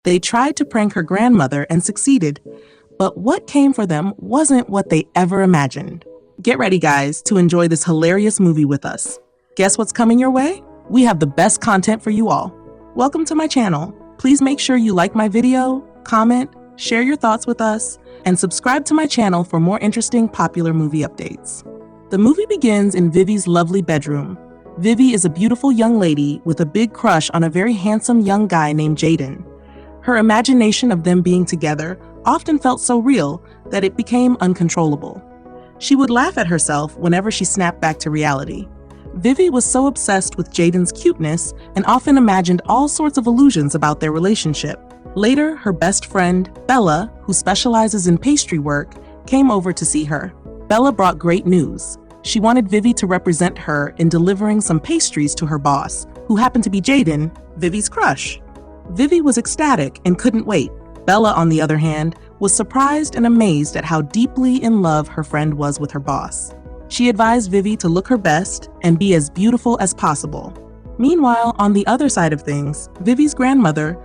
They tried to prank her grandmother and succeeded, but what came for them wasn't what they ever imagined. Get ready, guys, to enjoy this hilarious movie with us. Guess what's coming your way? We have the best content for you all. Welcome to my channel. Please make sure you like my video, comment, share your thoughts with us, and subscribe to my channel for more interesting popular movie updates. The movie begins in Vivi's lovely bedroom. Vivi is a beautiful young lady with a big crush on a very handsome young guy named Jaden. Her imagination of them being together often felt so real that it became uncontrollable. She would laugh at herself whenever she snapped back to reality. Vivi was so obsessed with Jaden's cuteness and often imagined all sorts of illusions about their relationship. Later, her best friend, Bella, who specializes in pastry work, came over to see her. Bella brought great news. She wanted Vivi to represent her in delivering some pastries to her boss, who happened to be Jaden, Vivi's crush. Vivi was ecstatic and couldn't wait. Bella, on the other hand, was surprised and amazed at how deeply in love her friend was with her boss. She advised Vivi to look her best and be as beautiful as possible. Meanwhile, on the other side of things, Vivi's grandmother,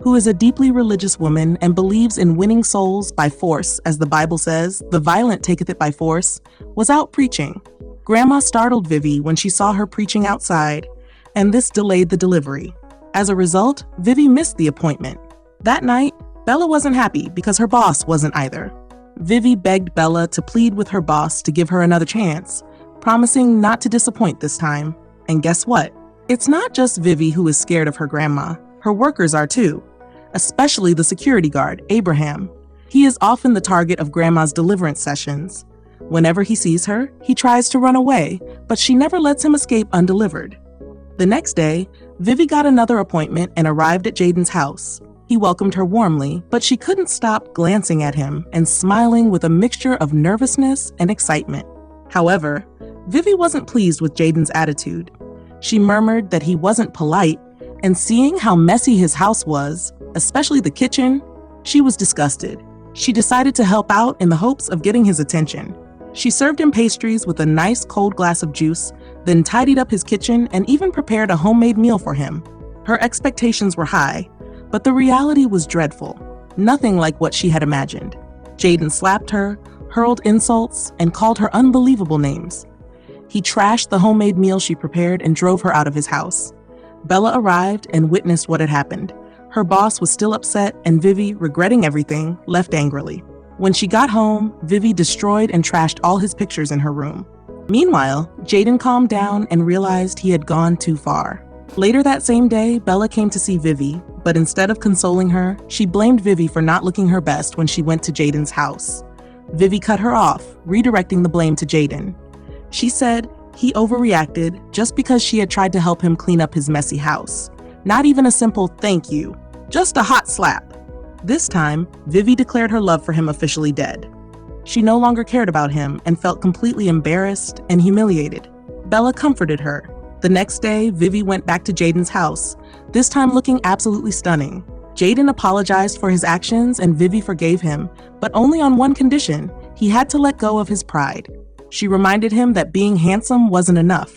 who is a deeply religious woman and believes in winning souls by force, as the Bible says, "The violent taketh it by force," was out preaching. Grandma startled Vivi when she saw her preaching outside, and this delayed the delivery. As a result, Vivi missed the appointment. That night, Bella wasn't happy because her boss wasn't either. Vivi begged Bella to plead with her boss to give her another chance, promising not to disappoint this time. And guess what? It's not just Vivi who is scared of her grandma. Her workers are too, especially the security guard, Abraham. He is often the target of Grandma's deliverance sessions. Whenever he sees her, he tries to run away, but she never lets him escape undelivered. The next day, Vivi got another appointment and arrived at Jaden's house. He welcomed her warmly, but she couldn't stop glancing at him and smiling with a mixture of nervousness and excitement. However, Vivi wasn't pleased with Jaden's attitude. She murmured that he wasn't polite, and seeing how messy his house was, especially the kitchen, she was disgusted. She decided to help out in the hopes of getting his attention. She served him pastries with a nice cold glass of juice, then tidied up his kitchen and even prepared a homemade meal for him. Her expectations were high, but the reality was dreadful, nothing like what she had imagined. Jaden slapped her, hurled insults, and called her unbelievable names. He trashed the homemade meal she prepared and drove her out of his house. Bella arrived and witnessed what had happened. Her boss was still upset, and Vivi, regretting everything, left angrily. When she got home, Vivi destroyed and trashed all his pictures in her room. Meanwhile, Jaden calmed down and realized he had gone too far. Later that same day, Bella came to see Vivi, but instead of consoling her, she blamed Vivi for not looking her best when she went to Jaden's house. Vivi cut her off, redirecting the blame to Jaden. She said he overreacted just because she had tried to help him clean up his messy house. Not even a simple thank you, just a hot slap. This time, Vivi declared her love for him officially dead. She no longer cared about him and felt completely embarrassed and humiliated. Bella comforted her. The next day, Vivi went back to Jaden's house, this time looking absolutely stunning. Jaden apologized for his actions and Vivi forgave him, but only on one condition: he had to let go of his pride. She reminded him that being handsome wasn't enough.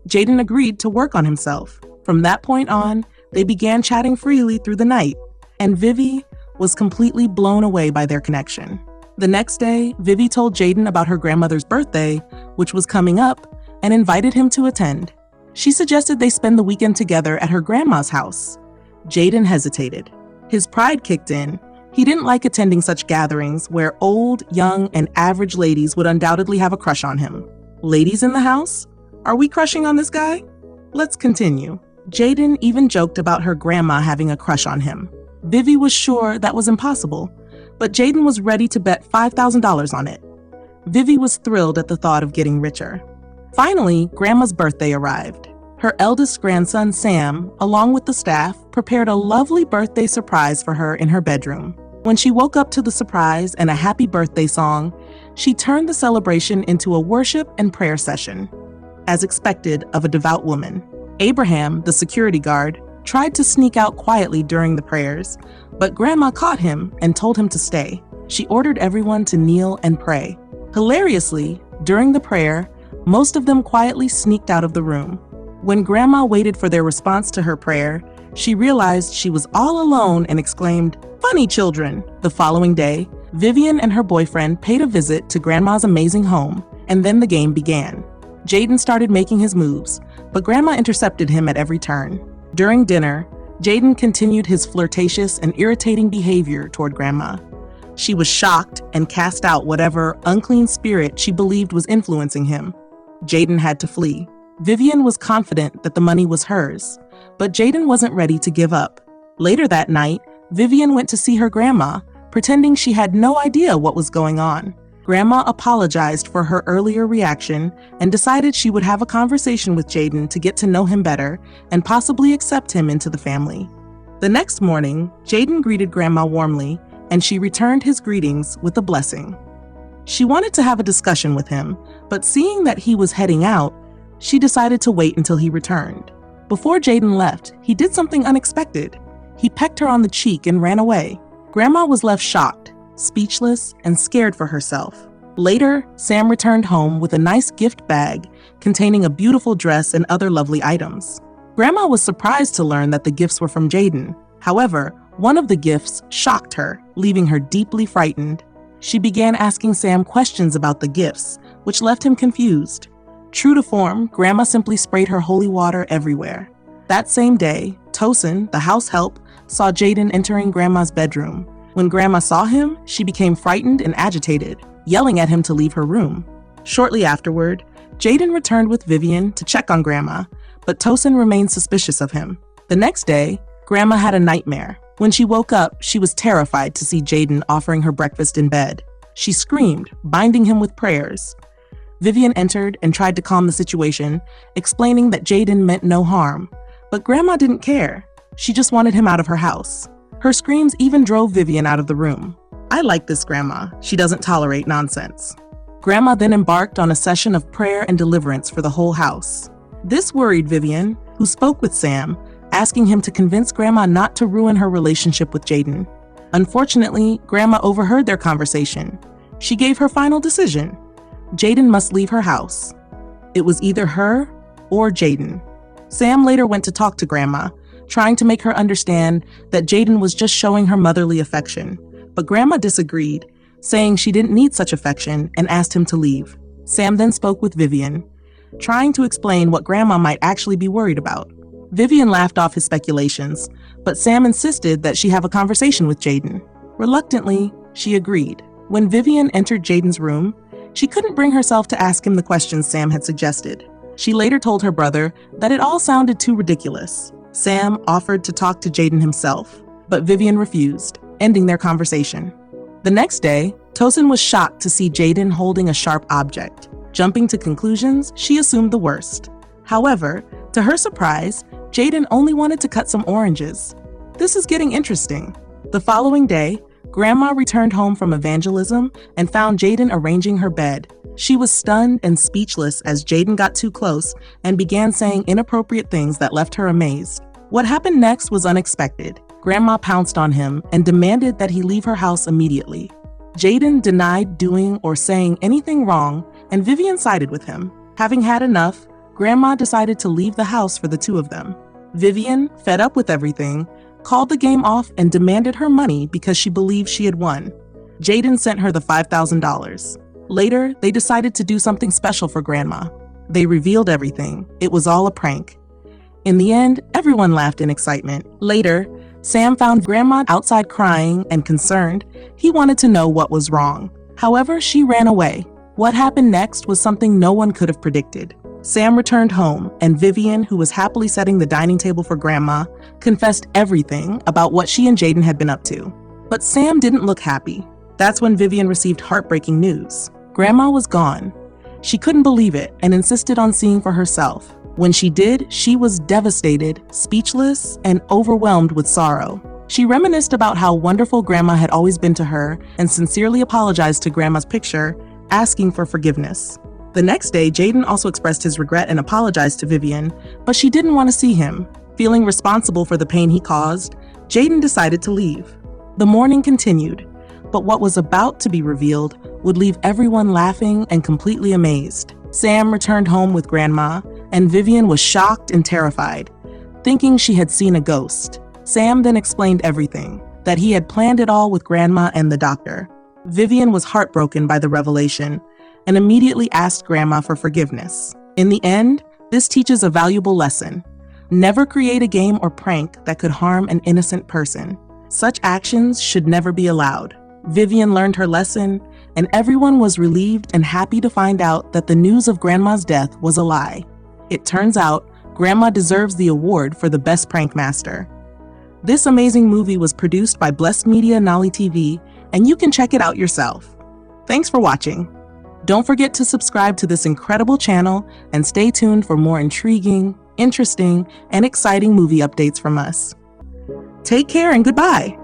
Jaden agreed to work on himself. From that point on, they began chatting freely through the night, and Vivi was completely blown away by their connection. The next day, Vivi told Jaden about her grandmother's birthday, which was coming up, and invited him to attend. She suggested they spend the weekend together at her grandma's house. Jaden hesitated. His pride kicked in. He didn't like attending such gatherings where old, young, and average ladies would undoubtedly have a crush on him. Ladies in the house? Are we crushing on this guy? Let's continue. Jaden even joked about her grandma having a crush on him. Vivi was sure that was impossible, but Jaden was ready to bet $5,000 on it. Vivi was thrilled at the thought of getting richer. Finally, Grandma's birthday arrived. Her eldest grandson, Sam, along with the staff, prepared a lovely birthday surprise for her in her bedroom. When she woke up to the surprise and a happy birthday song, she turned the celebration into a worship and prayer session, as expected of a devout woman. Abraham, the security guard, tried to sneak out quietly during the prayers, but Grandma caught him and told him to stay. She ordered everyone to kneel and pray. Hilariously, during the prayer, most of them quietly sneaked out of the room. When Grandma waited for their response to her prayer, She realized she was all alone and exclaimed, "Funny children!" The following day, Vivian and her boyfriend paid a visit to Grandma's amazing home, and then the game began. Jaden started making his moves, but Grandma intercepted him at every turn. During dinner, Jaden continued his flirtatious and irritating behavior toward Grandma. She was shocked and cast out whatever unclean spirit she believed was influencing him. Jaden had to flee. Vivian was confident that the money was hers, but Jaden wasn't ready to give up. Later that night, Vivian went to see her grandma, pretending she had no idea what was going on. Grandma apologized for her earlier reaction and decided she would have a conversation with Jaden to get to know him better and possibly accept him into the family. The next morning, Jaden greeted Grandma warmly, and she returned his greetings with a blessing. She wanted to have a discussion with him, but seeing that he was heading out, she decided to wait until he returned. Before Jaden left, he did something unexpected. He pecked her on the cheek and ran away. Grandma was left shocked, speechless, and scared for herself. Later, Sam returned home with a nice gift bag containing a beautiful dress and other lovely items. Grandma was surprised to learn that the gifts were from Jaden. However, one of the gifts shocked her, leaving her deeply frightened. She began asking Sam questions about the gifts, which left him confused. True to form, Grandma simply sprayed her holy water everywhere. That same day, Tosin, the house help, saw Jaden entering Grandma's bedroom. When Grandma saw him, she became frightened and agitated, yelling at him to leave her room. Shortly afterward, Jaden returned with Vivian to check on Grandma, but Tosin remained suspicious of him. The next day, Grandma had a nightmare. When she woke up, she was terrified to see Jaden offering her breakfast in bed. She screamed, binding him with prayers. Vivian entered and tried to calm the situation, explaining that Jaden meant no harm. But Grandma didn't care. She just wanted him out of her house. Her screams even drove Vivian out of the room. "I like this Grandma. She doesn't tolerate nonsense." Grandma then embarked on a session of prayer and deliverance for the whole house. This worried Vivian, who spoke with Sam, asking him to convince Grandma not to ruin her relationship with Jaden. Unfortunately, Grandma overheard their conversation. She gave her final decision. Jaden must leave her house. It was either her or Jaden. Sam later went to talk to Grandma, trying to make her understand that Jaden was just showing her motherly affection. But Grandma disagreed, saying she didn't need such affection and asked him to leave. Sam then spoke with Vivian, trying to explain what Grandma might actually be worried about. Vivian laughed off his speculations, but Sam insisted that she have a conversation with Jaden. Reluctantly, she agreed. When Vivian entered Jaden's room, she couldn't bring herself to ask him the questions Sam had suggested. She later told her brother that it all sounded too ridiculous. Sam offered to talk to Jaden himself, but Vivian refused, ending their conversation. The next day, Tosin was shocked to see Jaden holding a sharp object. Jumping to conclusions, she assumed the worst. However, to her surprise, Jaden only wanted to cut some oranges. This is getting interesting. The following day, Grandma returned home from evangelism and found Jaden arranging her bed. She was stunned and speechless as Jaden got too close and began saying inappropriate things that left her amazed. What happened next was unexpected. Grandma pounced on him and demanded that he leave her house immediately. Jaden denied doing or saying anything wrong, and Vivian sided with him. Having had enough, Grandma decided to leave the house for the two of them. Vivian, fed up with everything, called the game off and demanded her money because she believed she had won. Jaden sent her the $5,000. Later, they decided to do something special for Grandma. They revealed everything. It was all a prank. In the end, everyone laughed in excitement. Later, Sam found Grandma outside crying and concerned. He wanted to know what was wrong. However, she ran away. What happened next was something no one could have predicted. Sam returned home, and Vivian, who was happily setting the dining table for Grandma, confessed everything about what she and Jaden had been up to. But Sam didn't look happy. That's when Vivian received heartbreaking news. Grandma was gone. She couldn't believe it and insisted on seeing for herself. When she did, she was devastated, speechless, and overwhelmed with sorrow. She reminisced about how wonderful Grandma had always been to her and sincerely apologized to Grandma's picture, asking for forgiveness. The next day, Jaden also expressed his regret and apologized to Vivian, but she didn't want to see him. Feeling responsible for the pain he caused, Jaden decided to leave. The mourning continued, but what was about to be revealed would leave everyone laughing and completely amazed. Sam returned home with Grandma, and Vivian was shocked and terrified. thinking she had seen a ghost. Sam then explained everything, that he had planned it all with Grandma and the doctor. Vivian was heartbroken by the revelation and immediately asked Grandma for forgiveness. In the end, this teaches a valuable lesson. Never create a game or prank that could harm an innocent person. Such actions should never be allowed. Vivian learned her lesson, and everyone was relieved and happy to find out that the news of Grandma's death was a lie. It turns out, Grandma deserves the award for the best prank master. This amazing movie was produced by Blessed Media NOLLYTV, and you can check it out yourself. Thanks for watching. Don't forget to subscribe to this incredible channel and stay tuned for more intriguing, interesting, and exciting movie updates from us. Take care and goodbye.